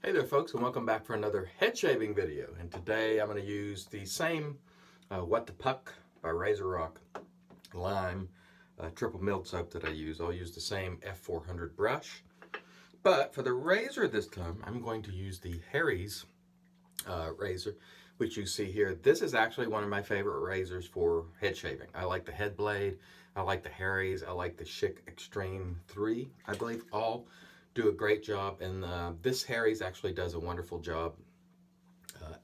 Hey there folks, and welcome back for another head shaving video. And today I'm going to use the same What the Puck by RazoRock Lime triple milled soap that I use. I'll use the same F400 brush, but for the razor this time I'm going to use the Harry's razor, which you see here. This is actually one of my favorite razors for head shaving. I like the head blade, I like the Harry's, I like the Schick Extreme 3, I believe. All do a great job, and this Harry's actually does a wonderful job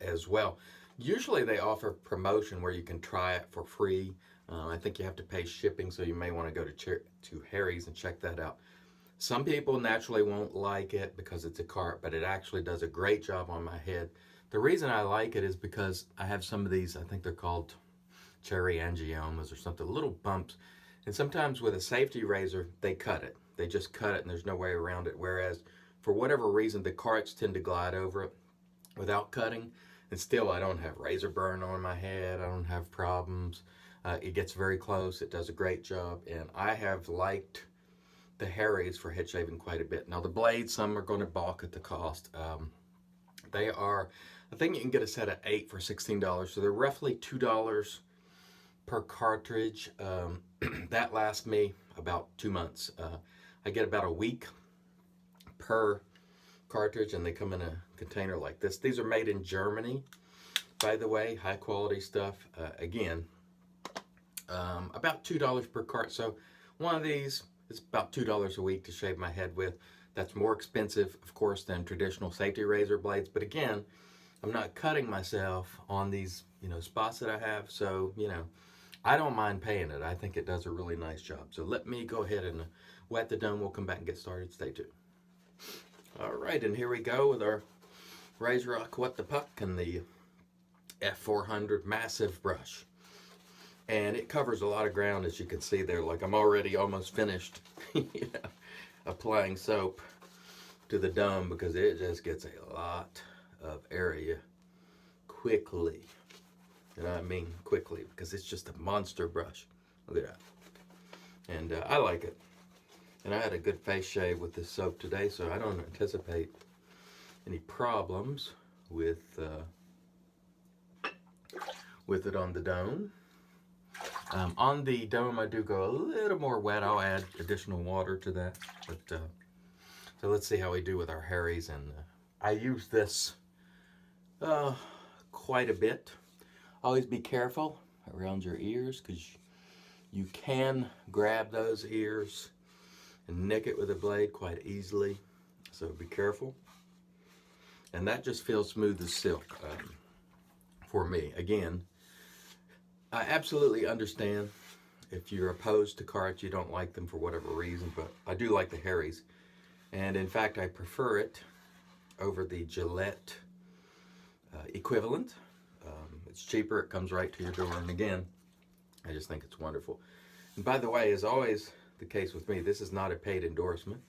as well. Usually they offer promotion where you can try it for free. I think you have to pay shipping, so you may want to go to Harry's and check that out. Some people naturally won't like it because it's a cart, but it actually does a great job on my head. The reason I like it is because I have some of these, I think they're called cherry angiomas or something, little bumps. And sometimes with a safety razor, they cut it. They just cut it and there's no way around it. Whereas for whatever reason, the carts tend to glide over it without cutting. And still, I don't have razor burn on my head. I don't have problems. It gets very close. It does a great job. And I have liked the Harry's for head shaving quite a bit. Now the blades, some are going to balk at the cost. They are, I think you can get a set of 8 for $16. So they're roughly $2 per cartridge. That lasts me about 2 months. I get about a week per cartridge, and they come in a container like this. These are made in Germany, by the way, high quality stuff. Again, about $2 per cart. So one of these is about $2 a week to shave my head with. That's more expensive, of course, than traditional safety razor blades. But again, I'm not cutting myself on these, spots that I have. So, I don't mind paying it. I think it does a really nice job. So let me go ahead and wet the dome. We'll come back and get started. Stay tuned. All right, and here we go with our RazoRock What the Puck and the F400 massive brush. And it covers a lot of ground, as you can see there. Like, I'm already almost finished applying soap to the dome because it just gets a lot of area quickly. And I mean quickly, because it's just a monster brush. Look at that. And I like it. And I had a good face shave with this soap today, so I don't anticipate any problems with it on the dome. On the dome, I do go a little more wet. I'll add additional water to that. But so let's see how we do with our Harry's. And I use this quite a bit. Always be careful around your ears, because you can grab those ears and nick it with a blade quite easily. So be careful. And that just feels smooth as silk for me. Again, I absolutely understand if you're opposed to carts, you don't like them for whatever reason, but I do like the Harry's. And in fact, I prefer it over the Gillette equivalent. It's cheaper, it comes right to your door, and again, I just think it's wonderful. And by the way, as always the case with me, this is not a paid endorsement.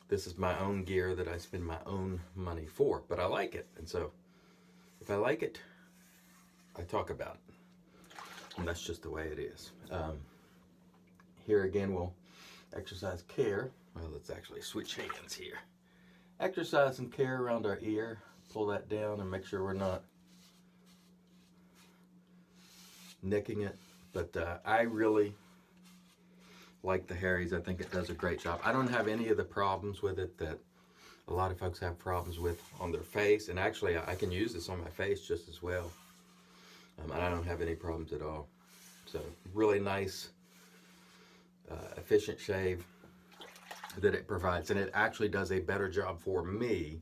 This is my own gear that I spend my own money for, but I like it. And so if I like it, I talk about it. And that's just the way it is. Here again, we'll exercise care. Well, let's actually switch hands here. Exercise some care around our ear. Pull that down and make sure we're not nicking it. But I really like the Harry's. I think it does a great job. I don't have any of the problems with it that a lot of folks have problems with on their face. And actually, I can use this on my face just as well. And I don't have any problems at all. So really nice, efficient shave that it provides. And it actually does a better job for me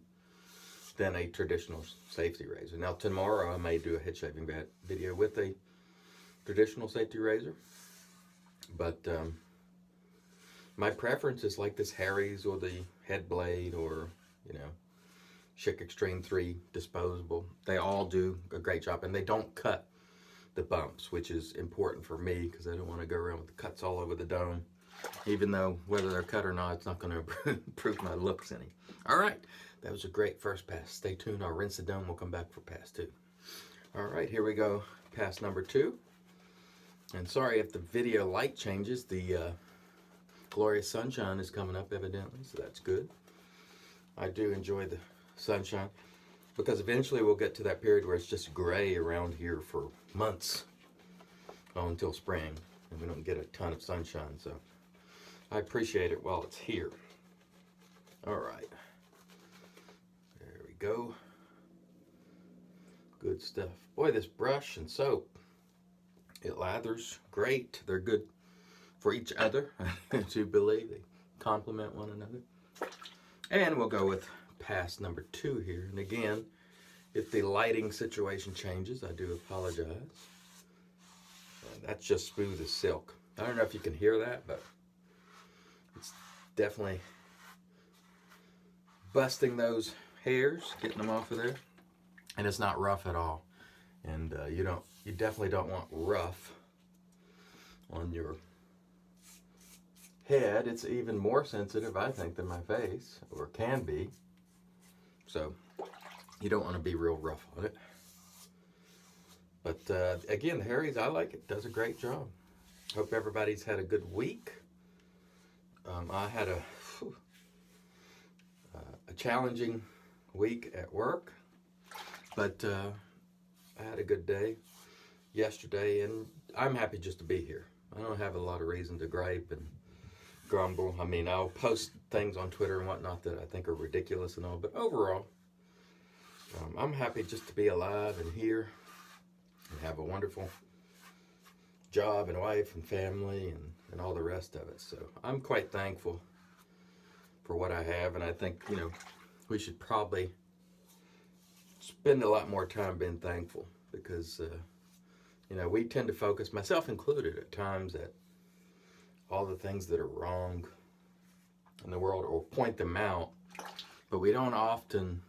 than a traditional safety razor. Now tomorrow I may do a head shaving video with a traditional safety razor. But my preference is like this Harry's or the head blade or, Schick Extreme 3 disposable. They all do a great job, and they don't cut the bumps, which is important for me because I don't want to go around with the cuts all over the dome. Even though whether they're cut or not, it's not going to improve my looks any. All right, that was a great first pass. Stay tuned. I'll rinse the dome. We'll come back for pass 2. All right, here we go. Pass number 2. And sorry if the video light changes. The glorious sunshine is coming up evidently, so that's good. I do enjoy the sunshine, because eventually we'll get to that period where it's just gray around here for months until spring, and we don't get a ton of sunshine. So I appreciate it while it's here. All right, there we go. Good stuff. Boy, this brush and soap, it lathers great. They're good for each other, I do believe. They complement one another. And we'll go with pass number 2 here. And again, if the lighting situation changes, I do apologize. That's just smooth as silk. I don't know if you can hear that, but it's definitely busting those hairs, getting them off of there. And it's not rough at all. And you definitely don't want rough on your head. It's even more sensitive, I think, than my face, or can be. So you don't want to be real rough on it. But again, the Harry's, I like it. Does a great job. Hope everybody's had a good week. I had a challenging week at work, but I had a good day yesterday, and I'm happy just to be here. I don't have a lot of reason to gripe and grumble. I mean, I'll post things on Twitter and whatnot that I think are ridiculous and all, but overall, I'm happy just to be alive and here and have a wonderful job and wife and family and all the rest of it. So I'm quite thankful for what I have, and I think, we should probably spend a lot more time being thankful, because we tend to focus, myself included at times, at all the things that are wrong in the world, or point them out, but we don't often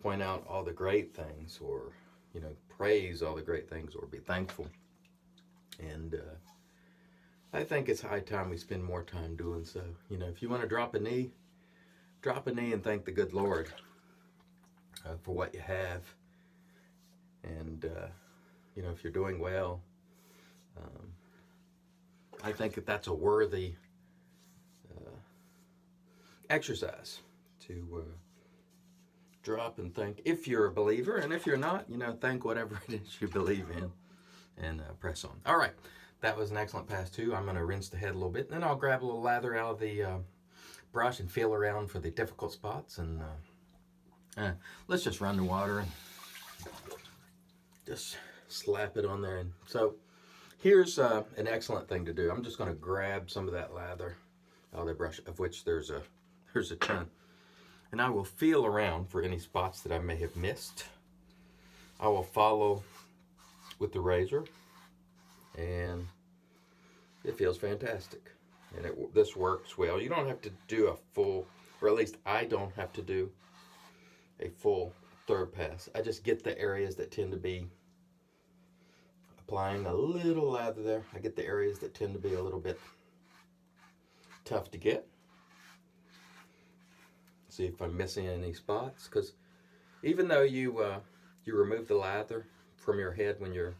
point out all the great things, or praise all the great things, or be thankful. And I think it's high time we spend more time doing so. If you want to drop a knee and thank the good Lord for what you have. And if you're doing well, I think that's a worthy exercise to drop and thank, if you're a believer. And if you're not, thank whatever it is you believe in, and press on. All right, that was an excellent pass too. I'm going to rinse the head a little bit, and then I'll grab a little lather out of the brush and feel around for the difficult spots. And let's just run the water and just slap it on there. And so here's an excellent thing to do. I'm just going to grab some of that lather out of the brush, of which there's a ton. And I will feel around for any spots that I may have missed. I will follow with the razor, and it feels fantastic. And this works well. You don't have to do a full, or at least I don't have to do a full third pass. I just get the areas that tend to be, applying a little lather there, I get the areas that tend to be a little bit tough to get. See if I'm missing any spots, because even though you remove the lather from your head when you're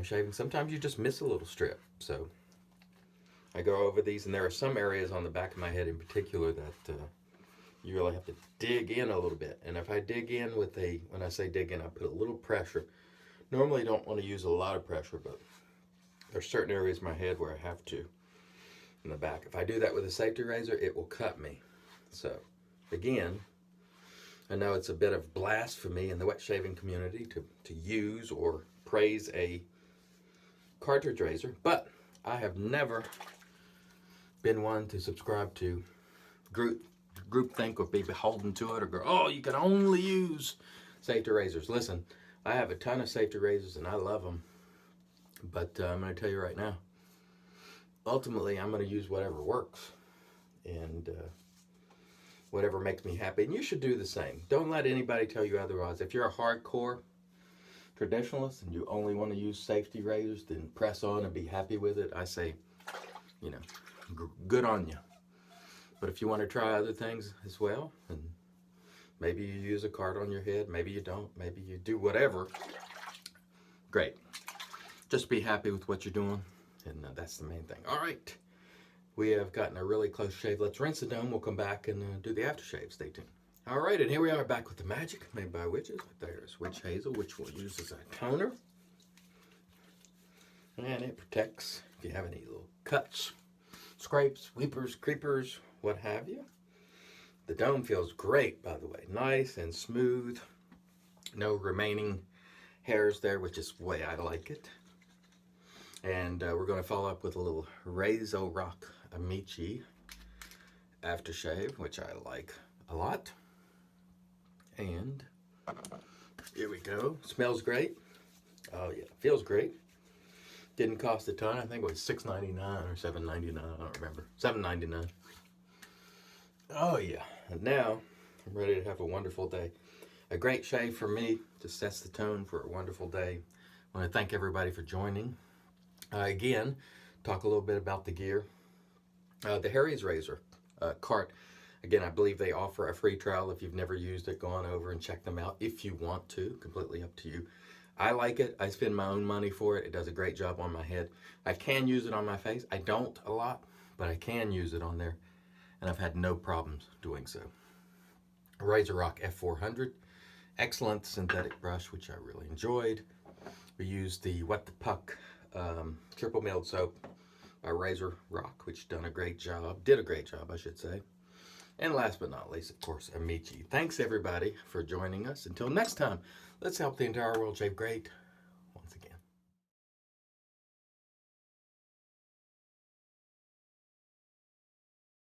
shaving, sometimes you just miss a little strip. So I go over these, and there are some areas on the back of my head in particular that you really have to dig in a little bit. And if I dig in with when I say dig in, I put a little pressure. Normally don't want to use a lot of pressure, but there's certain areas of my head where I have to in the back. If I do that with a safety razor, it will cut me. So again, I know it's a bit of blasphemy in the wet shaving community to use or praise a cartridge razor, but I have never been one to subscribe to groupthink or be beholden to it, or go, oh, you can only use safety razors. Listen, I have a ton of safety razors and I love them, but I'm going to tell you right now, ultimately I'm going to use whatever works and whatever makes me happy. And you should do the same. Don't let anybody tell you otherwise. If you're a hardcore traditionalist and you only want to use safety razors, then press on and be happy with it. I say, good on you. But if you want to try other things as well, and maybe you use a card on your head, maybe you don't, maybe you do whatever, great. Just be happy with what you're doing, and that's the main thing. All right, we have gotten a really close shave. Let's rinse it down. We'll come back and do the aftershave. Stay tuned. All right, and here we are back with the magic made by witches. There's witch hazel, which we'll use as a toner. And it protects if you have any little cuts, scrapes, weepers, creepers, what have you. The dome feels great, by the way. Nice and smooth. No remaining hairs there, which is the way I like it. And we're going to follow up with a little RazoRock Amici aftershave, which I like a lot. And here we go. Smells great. Oh yeah, feels great. Didn't cost a ton. I think it was $6.99 or $7.99. I don't remember. $7.99. Oh yeah. And now I'm ready to have a wonderful day. A great shave for me. Just sets the tone for a wonderful day. I want to thank everybody for joining. Again, talk a little bit about the gear. The Harry's Razor cart. Again, I believe they offer a free trial. If you've never used it, go on over and check them out if you want to. Completely up to you. I like it. I spend my own money for it. It does a great job on my head. I can use it on my face. I don't a lot, but I can use it on there. And I've had no problems doing so. RazoRock F400. Excellent synthetic brush, which I really enjoyed. We used the What the Puck triple milled soap by RazoRock, which did a great job, I should say. And last but not least, of course, Amici. Thanks everybody for joining us. Until next time, let's help the entire world shave great.